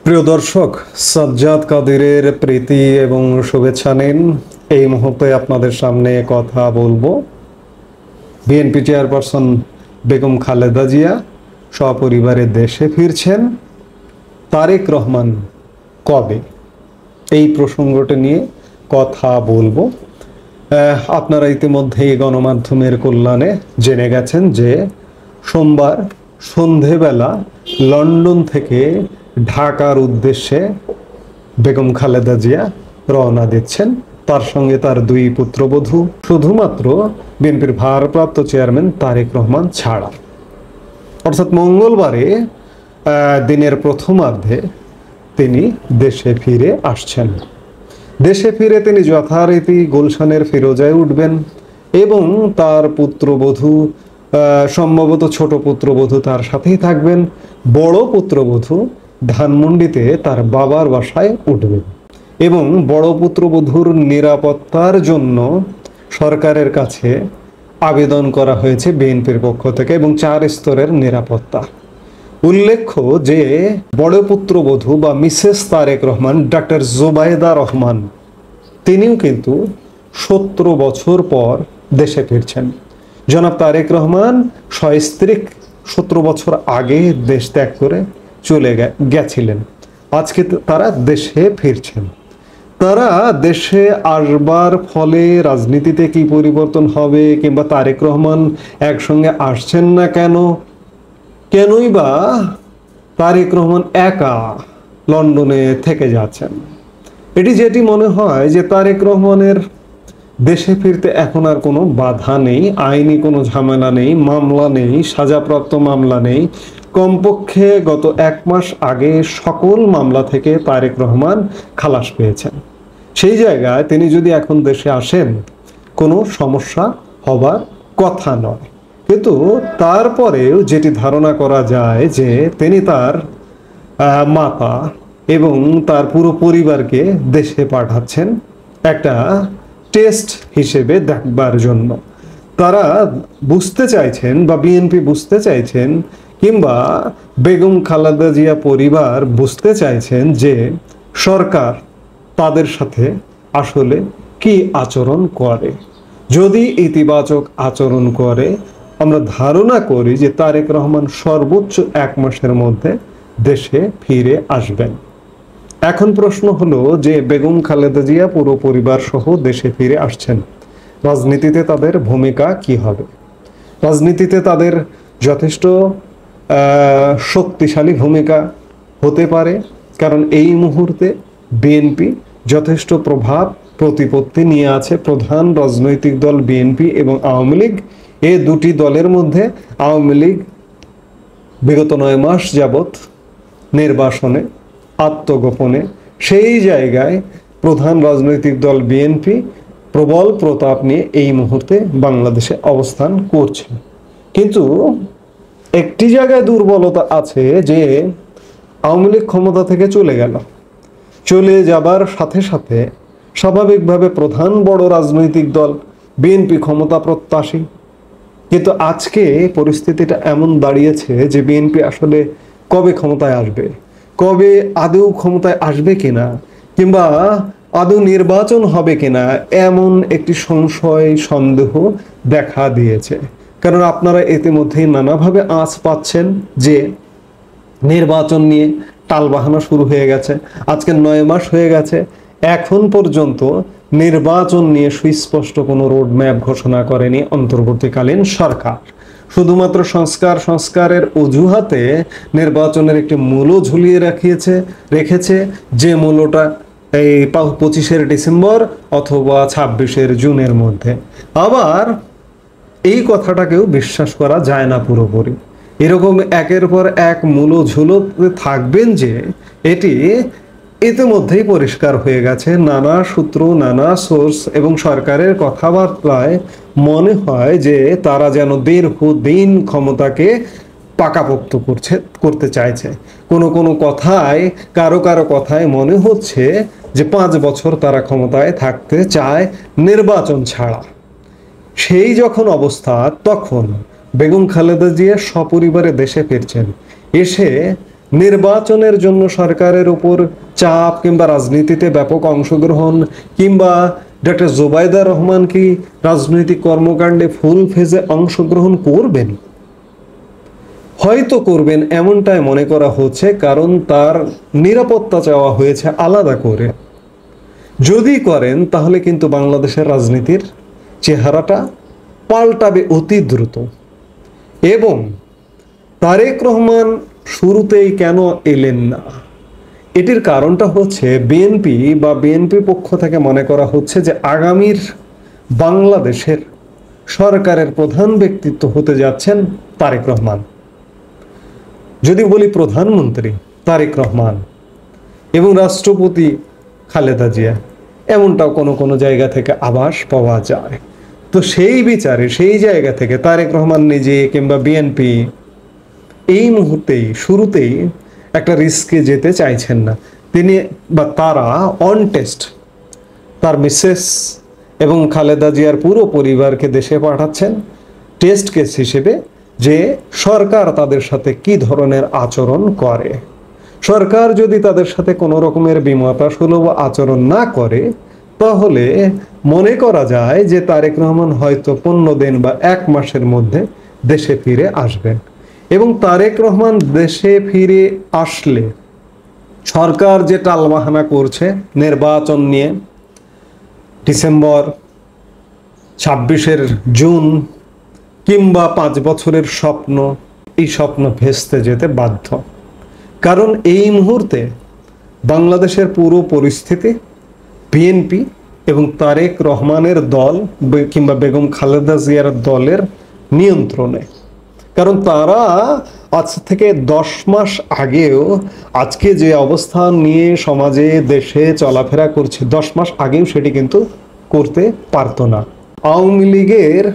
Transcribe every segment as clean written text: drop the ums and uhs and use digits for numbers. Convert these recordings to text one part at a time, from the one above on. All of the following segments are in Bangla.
প্রিয় দর্শক, সাজ্জাদ কাদিরের প্রীতি এবং শুভেচ্ছা নিন। এই মুহূর্তে আপনাদের সামনে কথা বলবো বিএনপি চেয়ারপারসন বেগম খালেদা জিয়া সপরিবারে দেশে ফিরছেন। তারেক রহমান কবে, এই প্রসঙ্গটি নিয়ে কথা বলবো। আপনারা ইতিমধ্যেই গণমাধ্যমের কল্যাণে জেনে গেছেন যে সোমবার সন্ধেবেলা লন্ডন থেকে ঢাকার উদ্দেশ্যে বেগম খালেদা জিয়া রওনা দিচ্ছেন, তার সঙ্গে তার দুই পুত্রবধূ, শুধুমাত্র বিএনপির ভারপ্রাপ্ত চেয়ারম্যান তারেক রহমান ছাড়া। অর্থাৎ মঙ্গলবারে দিনের প্রথমার্ধে তিনি দেশে ফিরে আসছেন। দেশে ফিরে তিনি যথারীতি গুলশানের ফিরোজায় উঠবেন এবং তার পুত্রবধূ, সম্ভবত ছোট পুত্রবধূ তার সাথেই থাকবেন। বড় পুত্রবধূ ধানমন্ডিতে তার বাবার বাসায় উঠবেন এবং বড় পুত্রবধূর নিরাপত্তার জন্য সরকারের কাছে আবেদন করা হয়েছে বিএনপির পক্ষ থেকে এবং 4 স্তরের নিরাপত্তা। উল্লেখ্য যে বড় পুত্রবধূ বা মিসেস তারেক রহমান, ডক্টর জোবাইদা রহমান, তিনিও কিন্তু 17 বছর পর দেশে ফিরছেন। জনাব তারেক রহমান সস্ত্রীক 17 বছর আগে দেশ ত্যাগ করে চলে গেছিলেন। আজকে তারা দেশে ফিরছেন। তারা দেশে আসবার ফলে রাজনীতিতে কি পরিবর্তন হবে, কিংবা তারেক রহমান একসঙ্গে আসছেন না কেনই বা তারেক রহমান একা লন্ডনে থেকে যাচ্ছেন, যেটি মনে হয় যে তারেক রহমানের দেশে ফিরতে এখন আর কোনো বাধা নেই, আইনি কোনো ঝামেলা নেই, মামলা নেই, সাজাপ্রাপ্ত মামলা নেই। কমপক্ষে গত 1 মাস আগে সকল মামলা থেকে তারেক রহমান খালাস পেয়েছেন। সেই জায়গায় তিনি যদি এখন দেশে আসেন, কোনো সমস্যা হবার কথা নয়। কিন্তু তারপরেও যেটি ধারণা করা যায় যে তিনি তার মাতা এবং তার পুরো পরিবারকে দেশে পাঠাচ্ছেন একটা টেস্ট হিসেবে দেখবার জন্য। তারা বুঝতে চাইছেন বা বিএনপি বুঝতে চাইছেন, কিংবা বেগম খালেদা জিয়া পরিবার বুঝতে চাইছেন যে সরকার তাদের সাথে আসলে কি আচরণ করে। যদি ইতিবাচক আচরণ করে, আমরা ধারণা করি যে তারেক রহমান সর্বোচ্চ 1 মাসের মধ্যে দেশে ফিরে আসবেন। এখন প্রশ্ন হলো যে বেগম খালেদা জিয়া পুরো পরিবার সহ দেশে ফিরে আসছেন, রাজনীতিতে তাদের ভূমিকা কি হবে? রাজনীতিতে তাদের যথেষ্ট শক্তিশালী ভূমিকা হতে পারে, কারণ এই মুহূর্তে বিএনপি যথেষ্ট প্রভাব প্রতিপত্তি নিয়ে আছে। প্রধান রাজনৈতিক দল বিএনপি এবং আওয়ামী লীগ, এই দুটি দলের মধ্যে আওয়ামী লীগ বিগত 9 মাস যাবৎ নির্বাসনে, আত্মগোপনে, সেই জায়গায় প্রধান রাজনৈতিক দল বিএনপি প্রবল প্রতাপ নিয়ে এই মুহূর্তে বাংলাদেশে অবস্থান করছে। কিন্তু একটি জায়গায় দুর্বলতা আছে, যে আওয়ামী লীগ ক্ষমতা থেকে চলে যাবার সাথে সাথে স্বাভাবিকভাবে প্রধান বড় রাজনৈতিক দল বিএনপি ক্ষমতা প্রত্যাশী। কিন্তু আজকে পরিস্থিতিটা এমন দাঁড়িয়েছে যে বিএনপি আসলে কবে ক্ষমতায় আসবে, কবে আদৌ ক্ষমতায় আসবে কিনা, কিংবা আদৌ নির্বাচন হবে কিনা, এমন একটি সংশয় সন্দেহ দেখা দিয়েছে। কারণ আপনারা ইতিমধ্যেই নানাভাবে আঁচ পাচ্ছেন যে নির্বাচন নিয়ে টালবাহানা শুরু হয়ে গেছে। আজকে 9 মাস হয়ে গেছে, এখন পর্যন্ত নির্বাচন নিয়ে সুস্পষ্ট কোনো রোডম্যাপ ঘোষণা করেনি অন্তর্বর্তীকালীন সরকার। শুধুমাত্র সংস্কারের অজুহাতে নির্বাচনের একটি মূল্য ঝুলিয়ে রেখেছে, যে মূল্যটা এই 25 ডিসেম্বর অথবা 26 জুনের মধ্যে। আবার এই কথাটাকেও বিশ্বাস করা যায় না পুরোপুরি। এরকম একের পর এক মূল্য ঝুলোতে থাকবেন যে এটি ইতিমধ্যেই পরিষ্কার হয়ে গেছে। নানা সূত্র, নানা সোর্স এবং সরকারের কথাবার্তায় মনে হয় যে তারা যেন দীর্ঘদিন ক্ষমতাকে পাকাপোক্ত করতে চাইছে। কোনো কথায়, কারো কথায় মনে হচ্ছে যে 5 বছর তারা ক্ষমতায় থাকতে চায় নির্বাচন ছাড়া। সেই যখন অবস্থা, তখন বেগম খালেদা জিয়া সপরিবারে দেশে ফিরছেন। এসে নির্বাচনের জন্য সরকারের উপর চাপ কিংবা রাজনীতিতে ব্যাপক অংশগ্রহণ কিংবা ডক্টর জুবাইদা রহমান কি রাজনৈতিক কর্মকাণ্ডে ফুল ফেজে অংশগ্রহণ করবেন? হয়তো করবেন এমনটাই মনে করা হচ্ছে, কারণ তার নিরাপত্তা চাওয়া হয়েছে আলাদা করে। যদি করেন তাহলে কিন্তু বাংলাদেশের রাজনীতির চেহারাটা পাল্টাবে অতি দ্রুত। এবং তারেক রহমান শুরুতেই কেন এলেন না, এটির কারণটা হচ্ছে বিএনপি পক্ষ থেকে মনে করা হচ্ছে যে আগামীর বাংলাদেশের সরকারের প্রধান ব্যক্তিত্ব হতে যাচ্ছেন তারেক রহমান। যদি বলি প্রধানমন্ত্রী তারেক রহমান এবং রাষ্ট্রপতি খালেদা জিয়া, এমনটাও কোনো জায়গা থেকে আভাস পাওয়া যায়। তো সেই বিচারে সেই জায়গা থেকে তারেক রহমান নিজে কিংবা বিএনপি এই মুহূর্তেই শুরুতেই একটা রিস্কে যেতে চাইছেন না। তিনি বা তারা অন টেস্ট তার মিসেস এবং খালেদা জিয়ার পুরো পরিবারকে দেশে পাঠাচ্ছেন টেস্ট কেস হিসেবে, যে সরকার তাদের সাথে কি ধরনের আচরণ করে। সরকার যদি তাদের সাথে কোনো রকমের বিমাতাসুলভ আচরণ না করে, তাহলে মনে করা যায় যে তারেক রহমান হয়তো 15 দিন বা 1 মাসের মধ্যে দেশে ফিরে আসবেন। এবং তারেক রহমান দেশে ফিরে আসলে সরকার যে টালবাহানা করছে নির্বাচন নিয়ে, ডিসেম্বর, 26 জুন কিংবা 5 বছরের স্বপ্ন, এই স্বপ্ন ভেস্তে যেতে বাধ্য। কারণ এই মুহূর্তে বাংলাদেশের পুরো পরিস্থিতি বিএনপি এবং তারেক রহমানের দল কিংবা বেগম খালেদা জিয়ার দলের নিয়ন্ত্রণে। কারণ তারা আজ থেকে 10 মাস আগেও আজকে যে অবস্থান নিয়ে সমাজে দেশে চলাফেরা করছে, 10 মাস আগেও সেটি কিন্তু করতে পারতো না। আওয়ামী লীগের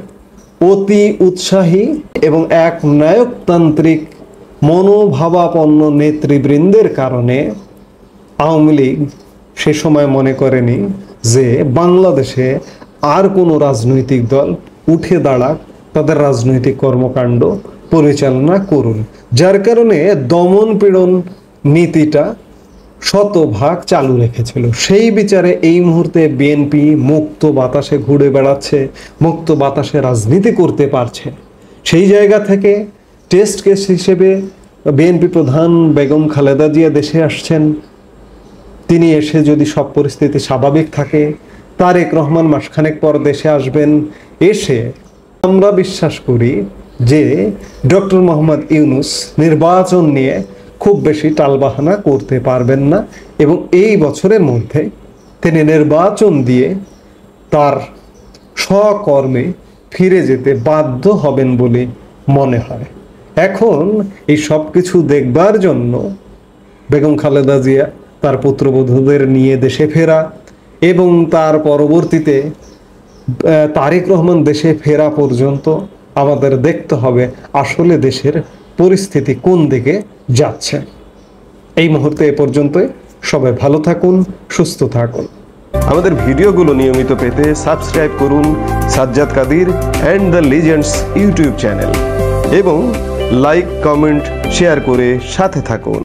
অতি উৎসাহী এবং এক নায়কতান্ত্রিক মনোভাবাপন্ন নেতৃবৃন্দের কারণে আওয়ামী লীগ সে সময় মনে করেনি যে বাংলাদেশে আর কোনো রাজনৈতিক দল উঠে দাঁড়াক, তাদের রাজনৈতিক কর্মকাণ্ড পরিচালনা করুন। যার কারণে দমন পীড়ন নীতিটা শতভাগ চালু রেখেছিল। সেই বিচারে এই মুহূর্তে বিএনপি মুক্ত বাতাসে ঘুরে বেড়াচ্ছে, মুক্ত বাতাসে রাজনীতি করতে পারছে। সেই জায়গা থেকে টেস্ট কেস হিসেবে বিএনপি প্রধান বেগম খালেদা জিয়া দেশে আসছেন। তিনি এসে যদি সব পরিস্থিতি স্বাভাবিক থাকে, তারেক রহমান মাসখানেক পর দেশে আসবেন। এসে আমরা বিশ্বাস করি যে ডক্টর মোহাম্মদ ইউনূস নির্বাচন নিয়ে খুব বেশি টালবাহানা করতে পারবেন না এবং এই বছরের মধ্যে তিনি নির্বাচন দিয়ে তার স্বকর্মে ফিরে যেতে বাধ্য হবেন বলে মনে হয়। এখন এই সব কিছু দেখবার জন্য বেগম খালেদা জিয়া তার পুত্রবধূদের নিয়ে দেশে ফেরা এবং তার পরবর্তীতে তারেক রহমান দেশে ফেরা পর্যন্ত আমাদের দেখতে হবে আসলে দেশের পরিস্থিতি কোন দিকে যাচ্ছে। এই মুহূর্তে এ পর্যন্তই। সবাই ভালো থাকুন, সুস্থ থাকুন। আমাদের ভিডিওগুলো নিয়মিত পেতে সাবস্ক্রাইব করুন Sajjad Kadir and the legends YouTube channel এবং লাইক, কমেন্ট, শেয়ার করে সাথে থাকুন।